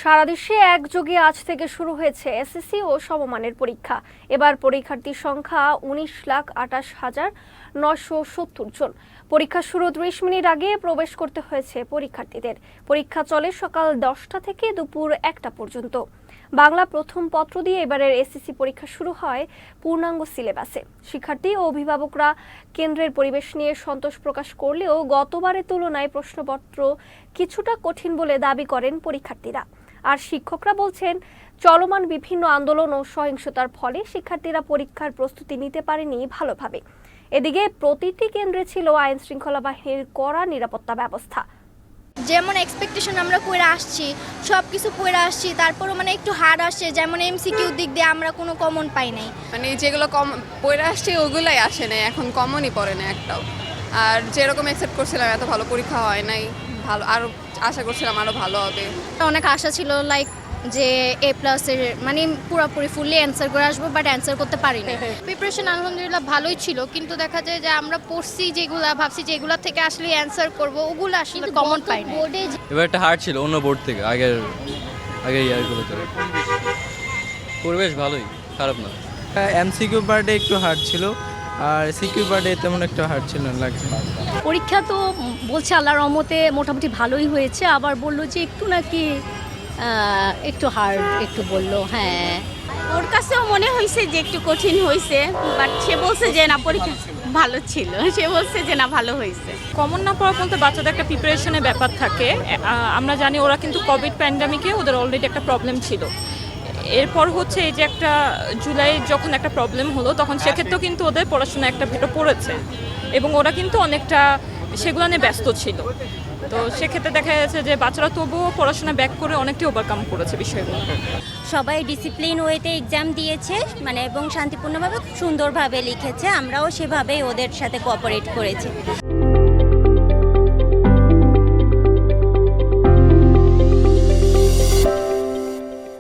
সারা দেশে একযোগে আজ থেকে শুরু হয়েছে এসএসসি ও সমমানের পরীক্ষা। এবার পরীক্ষার্থীর সংখ্যা 19,28,970 জন। পরীক্ষা শুরু 30 মিনিট আগে প্রবেশ করতে হয়েছে পরীক্ষার্থীদের। পরীক্ষা চলে সকাল 10টা থেকে দুপুর 1টা পর্যন্ত। বাংলা প্রথম পত্র দিয়ে এবারের এসএসসি পরীক্ষা শুরু হয় পূর্ণাঙ্গ সিলেবাসে। শিক্ষার্থী ও অভিভাবকরা কেন্দ্রের পরিবেশ নিয়ে সন্তোষ প্রকাশ করলেও গতবারের তুলনায় প্রশ্নপত্র কিছুটা কঠিন বলে দাবি করেন পরীক্ষার্থীরা। আর শিক্ষকরা বলছেন, চলমান বিভিন্ন আন্দোলন ও সহিংসতার ফলে শিক্ষার্থীরা পরীক্ষার প্রস্তুতি নিতে পারেনি ভালোভাবে। এদিকে প্রতিটি কেন্দ্রে ছিল আইন শৃঙ্খলা বাহিনীর কড়া নিরাপত্তা ব্যবস্থা। যেমন এক্সপেকটেশন আমরা করে আসছি, সব কিছু করে আসছি, তারপরও একটু হার্ড আসছে। যেমন এমসিকিউ দিক দিয়ে আমরা কোনো কমন পাই নাই, যেগুলো কম পড়ে আসছে ওগুলাই আসে নাই, এখন কমনই পড়ে না একটাও। আর যেরকম এক্সপেক্ট করছিলাম এত ভালো পরীক্ষা হয় নাই, ভালো আরও আশা করছিলাম আরও ভালো হবে। অনেক আশা ছিল লাইক যে A+-এর পুরোপুরি ফুললি অ্যান্সার করে আসবো, বাট অ্যান্সার করতে পারিনি। প্রিপারেশন আলহামদুলিল্লাহ ভালোই ছিল, কিন্তু দেখা যায় যে আমরা পড়ছি যেগুলা, ভাবছি যে এগুলা থেকে আসলে অ্যান্সার করবো, ওগুলো আসলে কমন পাই না। এবার একটা হার্ড ছিল অন্য বোর্ড থেকে, আগের ইয়ারগুলোতে। পরিবেশ ভালোই, খারাপ না। এমসিকিউ পার্টে একটু হার্ড ছিল, আর সিকিউ পার্টে তেমন একটা হার্ড ছিল না লাগছে। পরীক্ষা তো বলছে আল্লাহর রহমতে মোটামুটি ভালোই হয়েছে, আবার বললো যে একটু নাকি একটু হার্ড একটু বললো। হ্যাঁ, ওর কাছেও মনে হয়েছে যে একটু কঠিন হয়েছে, বাট সে বলছে যে না পরীক্ষা ভালো ছিল, সে বলছে যে না ভালো হয়েছে। কমন না পড়া বলতে বাচ্চাদের একটা প্রিপারেশনের ব্যাপার থাকে। আমরা জানি ওরা কিন্তু কোভিড প্যান্ডামিকে ওদের অলরেডি একটা প্রবলেম ছিল। এরপর হচ্ছে এই যে একটা জুলাই যখন একটা প্রবলেম হলো, তখন সেক্ষেত্রেও কিন্তু ওদের পড়াশোনা একটা ভেটো পড়েছে এবং ওরা কিন্তু অনেকটা সেগুলো নিয়ে ব্যস্ত ছিল। তো সেক্ষেত্রে দেখা যাচ্ছে যে বাচ্চারা তবুও পড়াশোনা ব্যাক করে অনেকটাই ওভারকাম করেছে বিষয়গুলো। সবাই ডিসিপ্লিন ওয়েতে এক্সাম দিয়েছে, এবং শান্তিপূর্ণভাবে খুব সুন্দরভাবে লিখেছে। আমরাও সেভাবেই ওদের সাথে কোঅপারেট করেছি।